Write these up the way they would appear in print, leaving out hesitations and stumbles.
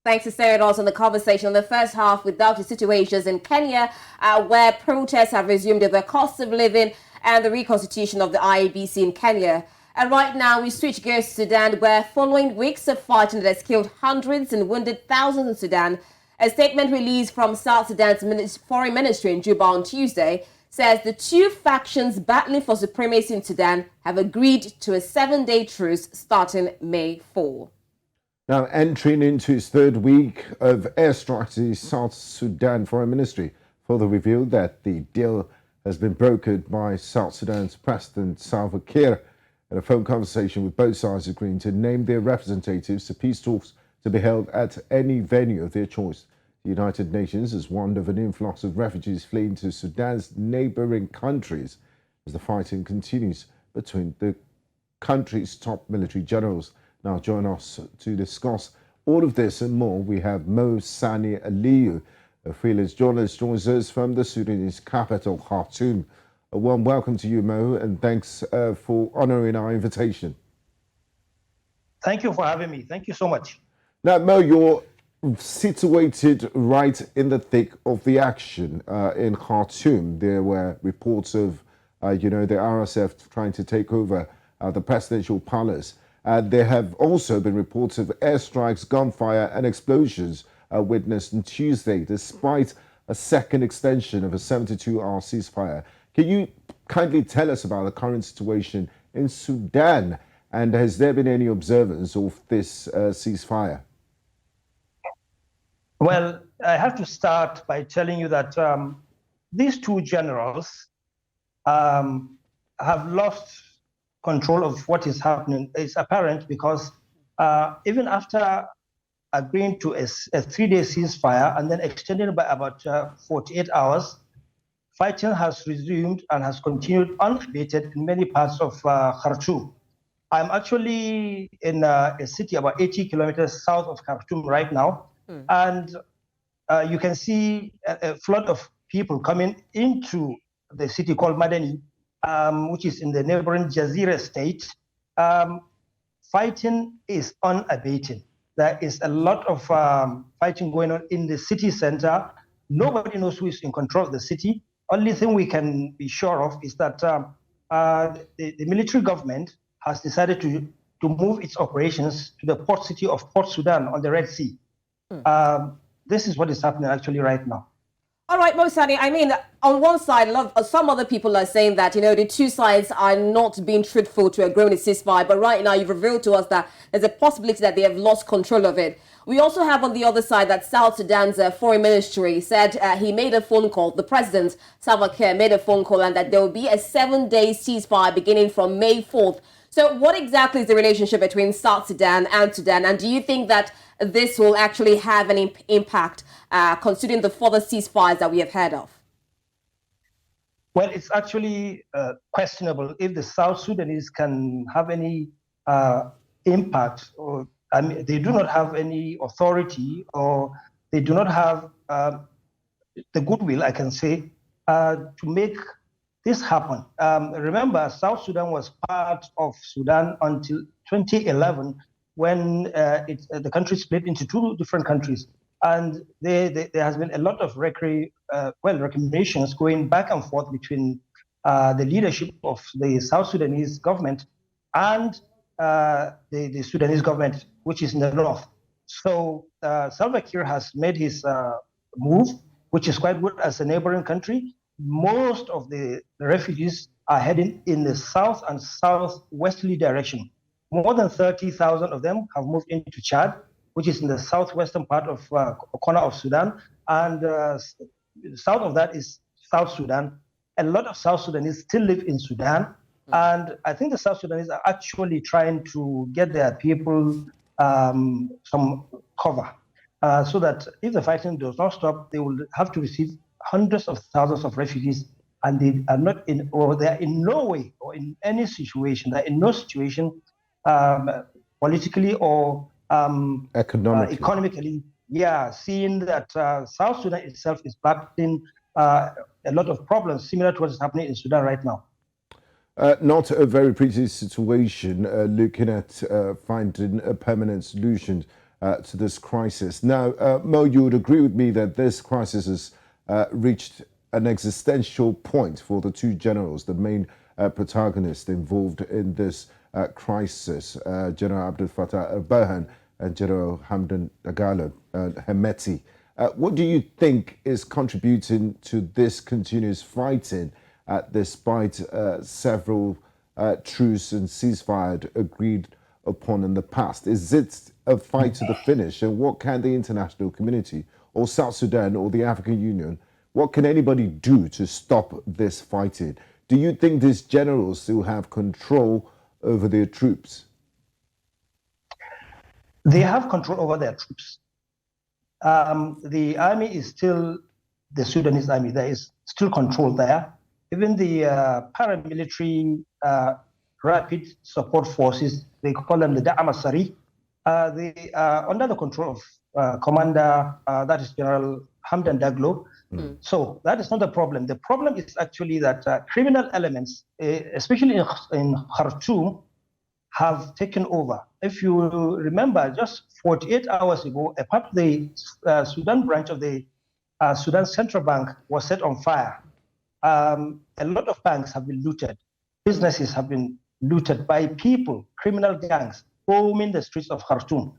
Thanks for staying with us on the conversation. On the first half, we dealt with situations in Kenya where protests have resumed over cost of living and the reconstitution of the IEBC in Kenya. And right now, we switch gears to Sudan, where following weeks of fighting that has killed hundreds and wounded thousands in Sudan, a statement released from South Sudan's foreign ministry in Juba on Tuesday says the two factions battling for supremacy in Sudan have agreed to a 7-day truce starting May 4. Now, entering into its third week of airstrikes, the South Sudan Foreign Ministry further revealed that the deal has been brokered by South Sudan's President Salva Kiir in a phone conversation with both sides agreeing to name their representatives to peace talks to be held at any venue of their choice. The United Nations has warned of an influx of refugees fleeing to Sudan's neighboring countries as the fighting continues between the country's top military generals. Now, join us to discuss all of this and more. We have Mo Sani Aliyu, a freelance journalist, joins us from the Sudanese capital, Khartoum. A warm welcome to you, Mo, and thanks for honouring our invitation. Thank you for having me. Thank you so much. Now, Mo, you're situated right in the thick of the action in Khartoum. There were reports of, the RSF trying to take over the presidential palace. There have also been reports of airstrikes, gunfire and explosions witnessed on Tuesday, despite a second extension of a 72-hour ceasefire. Can you kindly tell us about the current situation in Sudan, and has there been any observance of this ceasefire? Well, I have to start by telling you that these two generals have lost control of what is happening. It's apparent because even after agreeing to a 3-day ceasefire and then extended by about 48 hours, fighting has resumed and has continued unabated in many parts of Khartoum. I'm actually in a city about 80 kilometers south of Khartoum right now, and you can see a flood of people coming into the city called Madani, which is in the neighboring Jazeera state. Fighting is unabated. There is a lot of fighting going on in the city center. Nobody knows who is in control of the city. Only thing we can be sure of is that the military government has decided to move its operations to the port city of Port Sudan on the Red Sea. This is what is happening actually right now. All right, Mo Sani, I mean, on one side, some other people are saying that, the two sides are not being truthful to agreeing a ceasefire. But right now, you've revealed to us that there's a possibility that they have lost control of it. We also have on the other side that South Sudan's foreign ministry said he made a phone call. The president, Salva Kiir, made a phone call and that there will be a 7-day ceasefire beginning from May 4th. So what exactly is the relationship between South Sudan and Sudan? And do you think that this will actually have an impact considering the further ceasefires that we have heard of? Well, it's actually questionable if the South Sudanese can have any impact, or they do not have any authority, or they do not have the goodwill, I can say, to make this happen. Remember, South Sudan was part of Sudan until 2011, when the country split into two different countries. And there has been a lot of recommendations going back and forth between the leadership of the South Sudanese government and the Sudanese government, which is in the north. So Salva Kiir has made his move, which is quite good as a neighboring country. Most of the refugees are heading in the south and southwesterly direction. More than 30,000 of them have moved into Chad, which is in the southwestern part of corner of Sudan, and south of that is South Sudan. A lot of South Sudanese still live in Sudan, and I think the South Sudanese are actually trying to get their people some cover, so that if the fighting does not stop, they will have to receive hundreds of thousands of refugees, and they are not in, or they are in no way or in any situation, they are in no situation politically or economically, seeing that South Sudan itself is battling a lot of problems similar to what is happening in Sudan right now. Not a very pretty situation, looking at finding a permanent solution to this crisis. Now, Mo, you would agree with me that this crisis has reached an existential point for the two generals, the main protagonists involved in this crisis, General Abdel Fattah al-Burhan and General Hamdan Dagalo Hemeti. What do you think is contributing to this continuous fighting despite several truce and ceasefire agreed upon in the past? Is it a fight to the finish? And what can the international community or South Sudan or the African Union, what can anybody do to stop this fighting? Do you think these generals still have control over their troops? They have control over their troops. The army is still the Sudanese army. There is still control there. Even the paramilitary rapid support forces, they call them the Da'amasari, they are under the control of Commander, that is General Hamdan Daglo. So that is not the problem. The problem is actually that criminal elements, especially in Khartoum, have taken over. If you remember, just 48 hours ago, a part of the Sudan branch of the Sudan Central Bank was set on fire. A lot of banks have been looted. Businesses have been looted by people, criminal gangs, roaming the streets of Khartoum.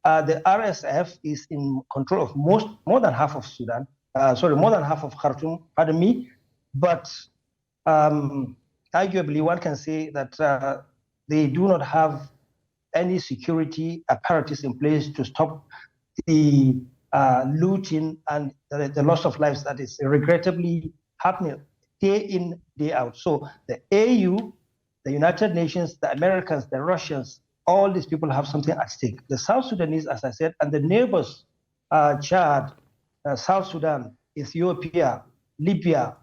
The RSF is in control of more than half of Sudan. More than half of Khartoum, pardon me. But arguably, one can say that they do not have any security apparatus in place to stop the looting and the loss of lives that is regrettably happening day in, day out. So the AU, the United Nations, the Americans, the Russians, all these people have something at stake. The South Sudanese, as I said, and the neighbors, Chad, South Sudan, Ethiopia, Libya,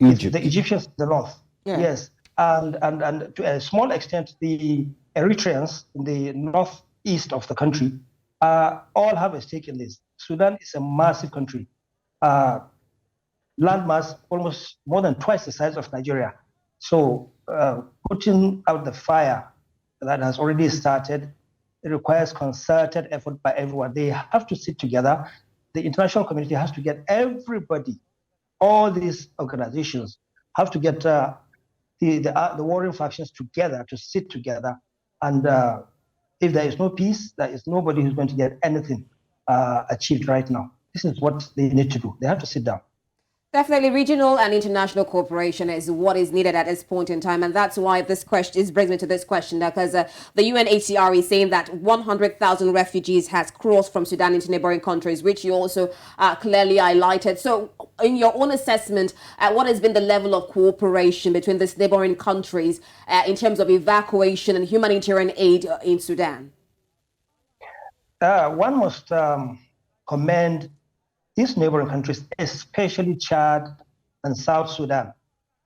Egypt. The Egyptians, the north. Yeah. Yes. And to a small extent, the Eritreans in the northeast of the country all have a stake in this. Sudan is a massive country, landmass almost more than twice the size of Nigeria. So putting out the fire that has already started, it requires concerted effort by everyone. They have to sit together. The international community has to get everybody, all these organizations have to get the warring factions together to sit together. And if there is no peace, there is nobody who's going to get anything achieved right now. This is what they need to do. They have to sit down. Definitely, regional and international cooperation is what is needed at this point in time, and that's why this brings me to this question, because the UNHCR is saying that 100,000 refugees has crossed from Sudan into neighboring countries, which you also clearly highlighted. So, in your own assessment, what has been the level of cooperation between these neighboring countries in terms of evacuation and humanitarian aid in Sudan? One must commend these neighboring countries, especially Chad and South Sudan.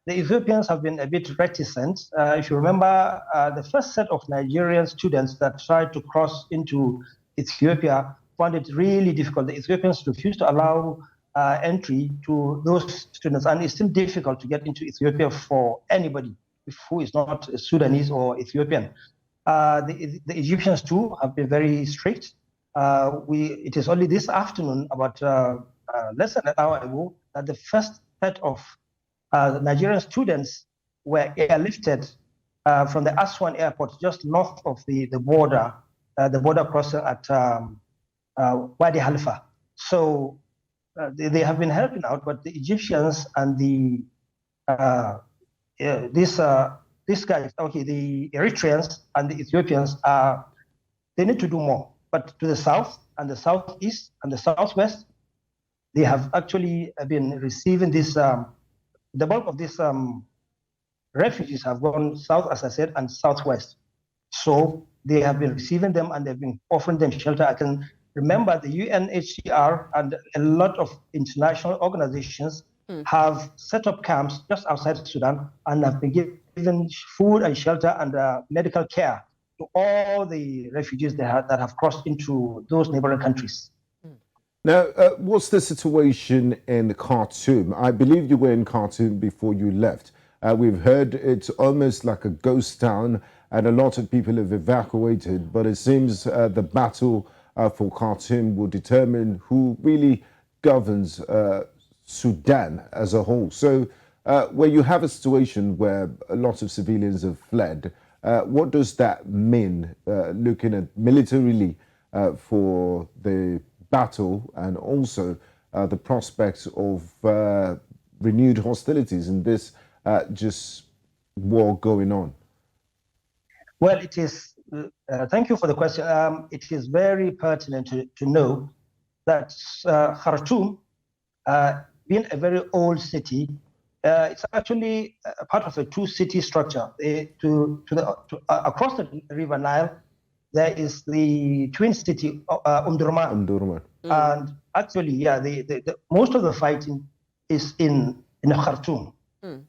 The Ethiopians have been a bit reticent. If you remember, the first set of Nigerian students that tried to cross into Ethiopia found it really difficult. The Ethiopians refused to allow entry to those students, and it's still difficult to get into Ethiopia for anybody who is not Sudanese or Ethiopian. The Egyptians too have been very strict. It is only this afternoon, about less than an hour ago, that the first set of Nigerian students were airlifted from the Aswan airport, just north of the border crossing at Wadi Halfa. So they have been helping out, but the Egyptians and these guys, okay, the Eritreans and the Ethiopians, they need to do more. But to the south and the southeast and the southwest, they have actually been receiving this. The bulk of these refugees have gone south, as I said, and southwest. So they have been receiving them and they've been offering them shelter. I can remember the UNHCR and a lot of international organizations have set up camps just outside Sudan and have been given food and shelter and medical care to all the refugees that have crossed into those neighboring countries. Now, what's the situation in Khartoum? I believe you were in Khartoum before you left. We've heard it's almost like a ghost town and a lot of people have evacuated, but it seems the battle for Khartoum will determine who really governs Sudan as a whole. So where you have a situation where a lot of civilians have fled, what does that mean, looking at militarily for the battle and also the prospects of renewed hostilities in this just war going on? Well, it is, thank you for the question. It is very pertinent to know that Khartoum, being a very old city, it's actually a part of a two-city structure. Across the River Nile, there is the twin city, Omdurman. And actually, yeah, most of the fighting is in Khartoum.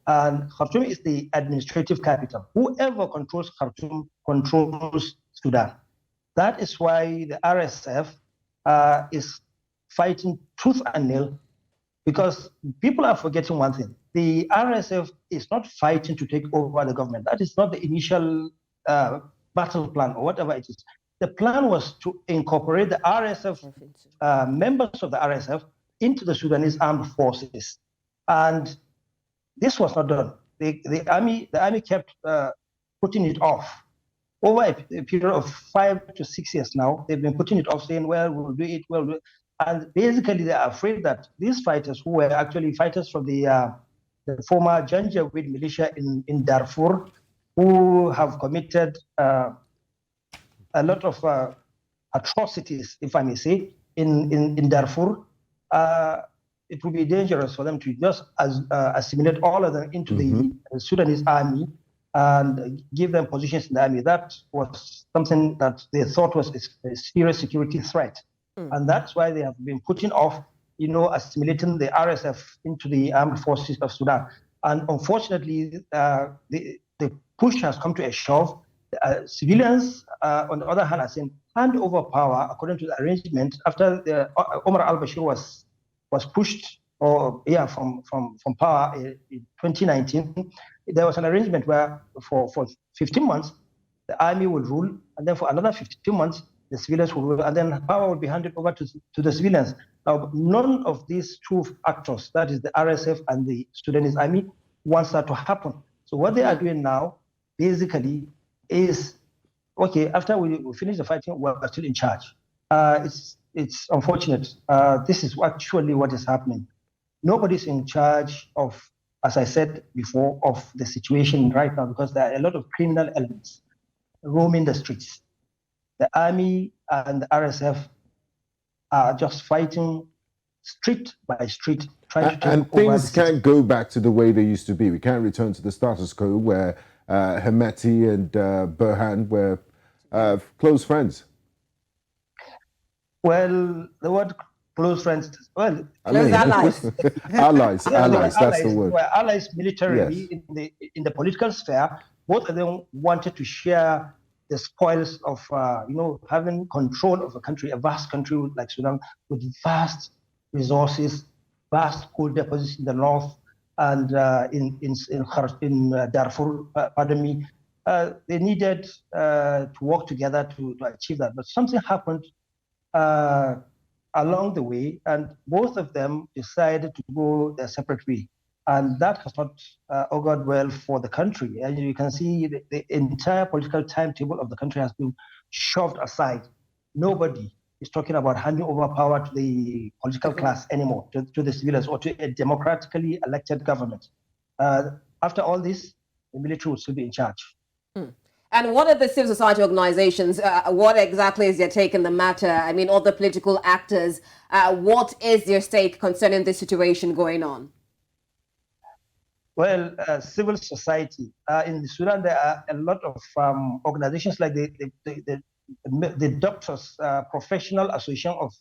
And Khartoum is the administrative capital. Whoever controls Khartoum controls Sudan. That is why the RSF is fighting tooth and nail, because people are forgetting one thing. The RSF is not fighting to take over the government. That is not the initial battle plan or whatever it is. The plan was to incorporate the RSF, members of the RSF, into the Sudanese armed forces. And this was not done. The army kept putting it off. Over a period of 5 to 6 years now, they've been putting it off, saying, well, we'll do it, we'll do it. And basically, they are afraid that these fighters, who were actually fighters from the former Janjaweed militia in Darfur, who have committed a lot of atrocities, if I may say, in Darfur, it would be dangerous for them to just assimilate all of them into the Sudanese army and give them positions in the army. That was something that they thought was a serious security threat. And that's why they have been putting off, assimilating the RSF into the armed forces of Sudan. And unfortunately, the push has come to a shove. Civilians, on the other hand, are saying, hand over power according to the arrangement after Omar al-Bashir was pushed from power in 2019. There was an arrangement where for 15 months, the army would rule, and then for another 15 months, the civilians would rule, and then power would be handed over to the civilians. Now, none of these two actors, that is the RSF and the Sudanese army, wants that to happen. So what they are doing now, basically, is, okay, after we finish the fighting, we're still in charge. It's unfortunate. This is actually what is happening. Nobody's in charge of, as I said before, of the situation right now, because there are a lot of criminal elements roaming the streets. The army and the RSF are just fighting street by street, trying to take and over things can't go back to the way they used to be. We can't return to the status quo where Hemeti and Burhan were close friends. Well, the word close friends, well, close allies. allies, that's the word. Were allies militarily, yes. in the political sphere. Both of them wanted to share the spoils of, having control of a country, a vast country like Sudan, with vast resources, vast coal deposits in the north, and in Darfur, pardon me. They needed to work together to achieve that. But something happened along the way, and both of them decided to go their separate way. And that has not augured well for the country. And you can see the entire political timetable of the country has been shoved aside. Nobody is talking about handing over power to the political class anymore, to the civilians, or to a democratically elected government. After all this, the military will still be in charge. And what are the civil society organizations? What exactly is their take in the matter? I mean, all the political actors, what is their stake concerning this situation going on? Well, civil society. In Sudan, there are a lot of organizations like the Doctors Professional Association of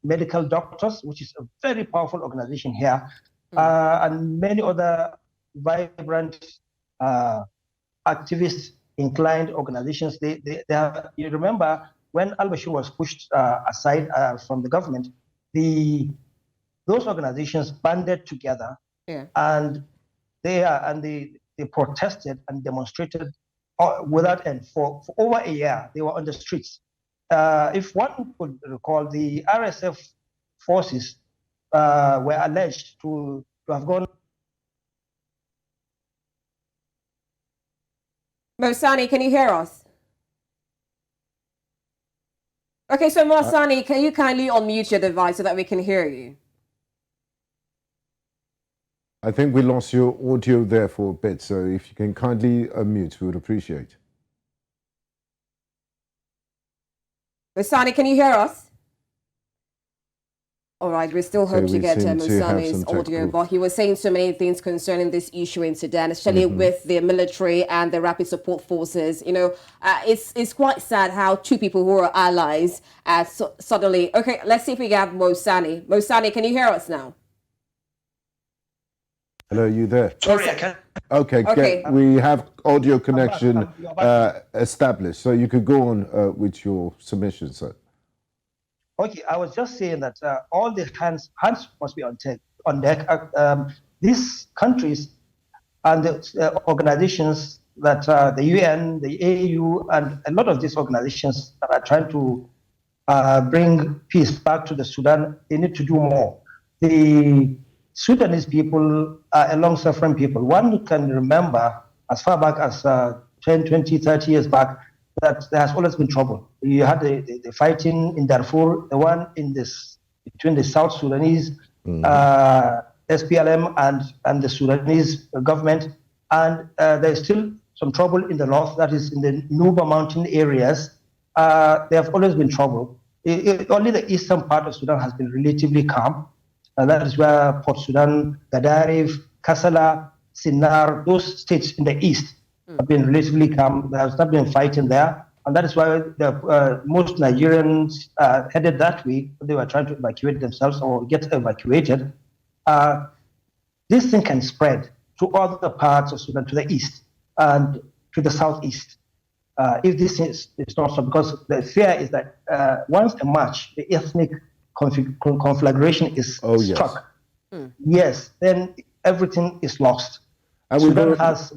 Medical Doctors, which is a very powerful organization here, and many other vibrant activist-inclined organizations. They have, you remember, when al-Bashir was pushed aside from the government, those organizations banded together, and they protested and demonstrated without end for over a year. They were on the streets. If one could recall, the RSF forces were alleged to have gone. Mosani, can you hear us? Okay, so Mosani, can you kindly unmute your device so that we can hear you? I think we lost your audio there for a bit, so if you can kindly unmute, we would appreciate. Mosani, can you hear us? All right, we still hope to get Mosani's audio, but he was saying so many things concerning this issue in Sudan, especially with the military and the rapid support forces. You know, it's quite sad how two people who are allies suddenly... Okay, let's see if we have Mosani. Mosani, can you hear us now? Hello, are you there? Sorry, I can't. Okay. We have audio connection established, so you could go on with your submission, sir. Okay, I was just saying that all the hands must be on deck. These countries and the organizations that the UN, the AU, and a lot of these organizations that are trying to bring peace back to the Sudan, they need to do more. The Sudanese people are a long-suffering people. One can remember as far back as 10, 20, 30 years back, that there has always been trouble. You had the fighting in Darfur, the one between the South Sudanese SPLM and the Sudanese government, and there's still some trouble in the north, that is in the Juba mountain areas. There have always been trouble. Only the eastern part of Sudan has been relatively calm, and that is where Port Sudan, Gadaref, Kassala, Sinnar, those states in the east have been relatively calm. There has not been fighting there. And that is why most Nigerians headed that way. They were trying to evacuate themselves or get evacuated. This thing can spread to other parts of Sudan, to the east and to the southeast. If this is not so, because the fear is that once a match, the ethnic conflagration is struck, yes, then everything is lost. And Sudan has...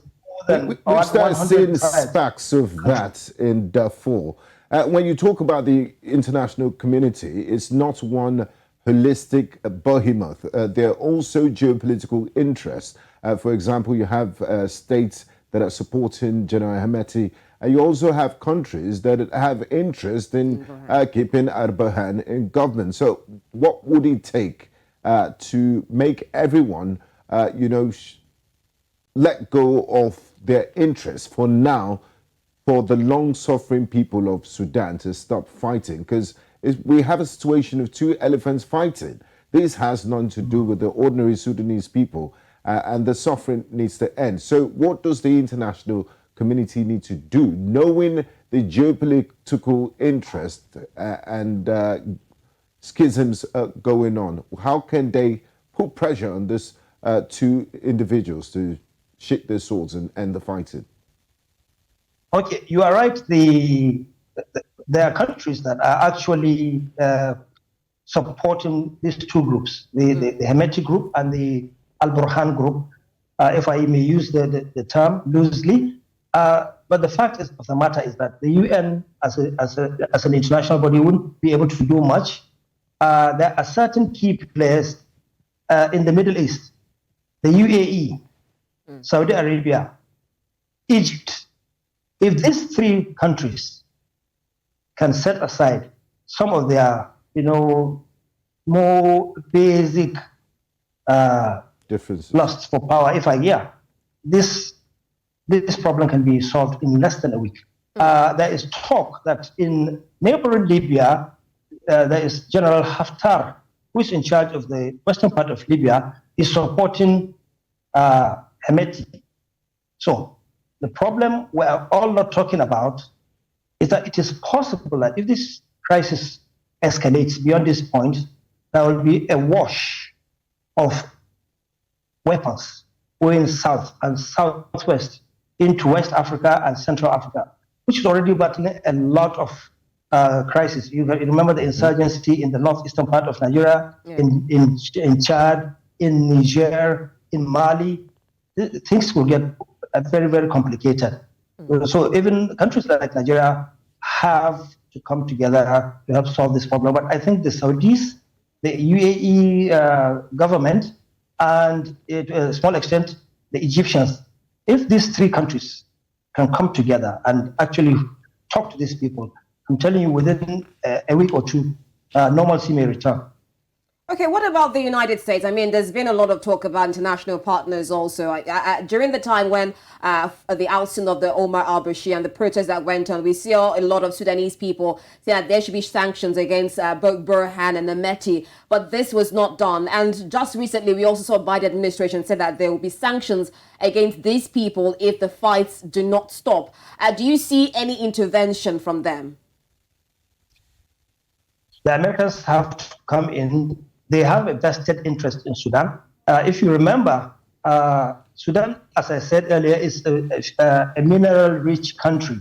We start seeing sparks of that in Darfur. When you talk about the international community, it's not one holistic behemoth. There are also geopolitical interests. For example, you have states that are supporting General Hemeti, and you also have countries that have interest in keeping Al-Burhan in government. So what would it take to make everyone, let go of their interests for now, for the long-suffering people of Sudan to stop fighting? Because we have a situation of two elephants fighting. This has nothing to do with the ordinary Sudanese people, and the suffering needs to end. So what does the international community need to do, knowing the geopolitical interest and schisms going on? How can they put pressure on this two individuals to shake their swords and end the fighting? Okay, you are right. There are countries that are actually supporting these two groups, the Hemeti group and the Al-Burhan group, if I may use the term loosely. But the fact of the matter is that the UN, as an international body, wouldn't be able to do much. There are certain key players in the Middle East, the UAE, Saudi Arabia, Egypt. If these three countries can set aside some of their, more basic differences, lusts for power, this problem can be solved in less than a week. There is talk that in neighboring Libya, there is General Haftar, who is in charge of the western part of Libya, is supporting Hemeti. So the problem we're all not talking about is that it is possible that if this crisis escalates beyond this point, there will be a wash of weapons going south and southwest into West Africa and Central Africa, which is already battling a lot of crisis. You remember the insurgency in the northeastern part of Nigeria, in Chad, in Niger, in Mali. Things will get very, very complicated. So even countries like Nigeria have to come together to help solve this problem. But I think the Saudis, the UAE government, and to a small extent, the Egyptians, if these three countries can come together and actually talk to these people, I'm telling you, within a week or two, normalcy may return. Okay, what about the United States? I mean, there's been a lot of talk about international partners also. During the time when the ousting of the Omar al-Bashir and the protests that went on, we saw a lot of Sudanese people say that there should be sanctions against both Burhan and Ameti, but this was not done. And just recently, we also saw Biden administration said that there will be sanctions against these people if the fights do not stop. Do you see any intervention from them? The Americans have to come in. They have a vested interest in Sudan. If you remember, Sudan, as I said earlier, is a mineral-rich country.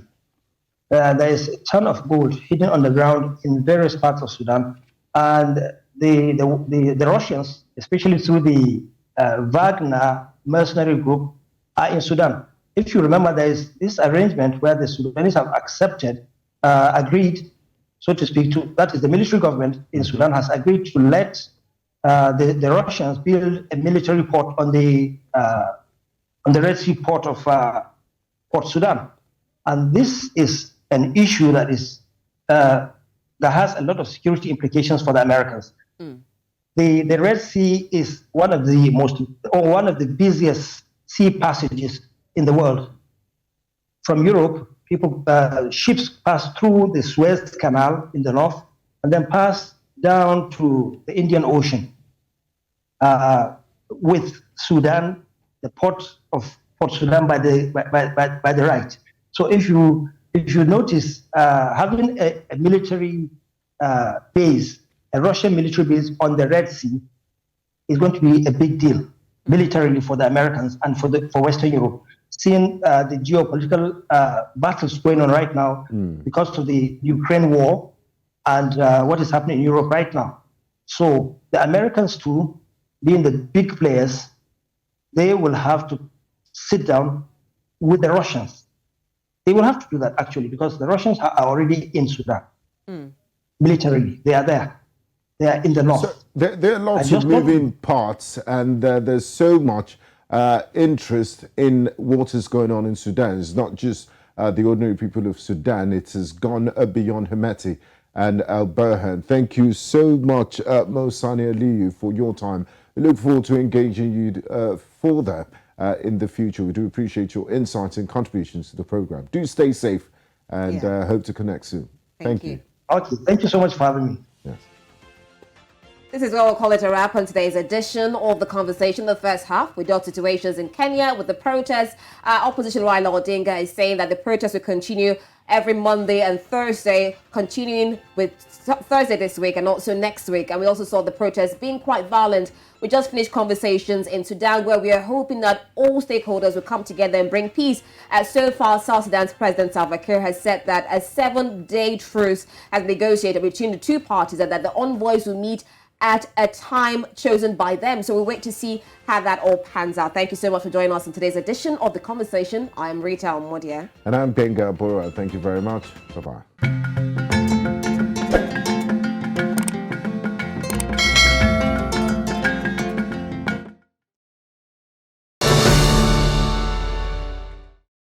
There is a ton of gold hidden on the ground in various parts of Sudan. And the Russians, especially through the Wagner mercenary group, are in Sudan. If you remember, there is this arrangement where the Sudanese have accepted, agreed, so to speak, that is the military government in Sudan has agreed to let the Russians build a military port on the Red Sea port of Port Sudan. And this is an issue that has a lot of security implications for the Americans. The Red Sea is one of the busiest sea passages in the world. From Europe, ships pass through the Suez Canal in the north and then pass down to the Indian Ocean with Sudan, the port of Port Sudan by the right. So if you notice, having a military base, a Russian military base on the Red Sea, is going to be a big deal militarily for the Americans and for Western Europe. Seeing the geopolitical battles going on right now because of the Ukraine war and what is happening in Europe right now. So the Americans too, being the big players, they will have to sit down with the Russians. They will have to do that actually because the Russians are already in Sudan. Militarily, they are there. They are in the north. So there are lots of moving parts and there's so much interest in what is going on in Sudan. It's not just the ordinary people of Sudan. It has gone beyond Hemeti and al-Burhan. Thank you so much, Mo Sani Aliyu, for your time. We look forward to engaging you further in the future. We do appreciate your insights and contributions to the program. Do stay safe and hope to connect soon. Thank you. Okay, thank you so much for having me. Yes. This is where we'll call it a wrap on today's edition of The Conversation. The first half, we dealt situations in Kenya with the protests. Opposition Raila Odinga is saying that the protests will continue every Monday and Thursday, continuing with Thursday this week and also next week. And we also saw the protests being quite violent. We just finished conversations in Sudan where we are hoping that all stakeholders will come together and bring peace. So far, South Sudan's President Salva Kiir has said that a 7-day truce has been negotiated between the two parties and that the envoys will meet at a time chosen by them. So we'll wait to see how that all pans out. Thank you so much for joining us in today's edition of The Conversation. I'm Rita Omodia. And I'm Gbenga Aborowa. Thank you very much. Bye-bye.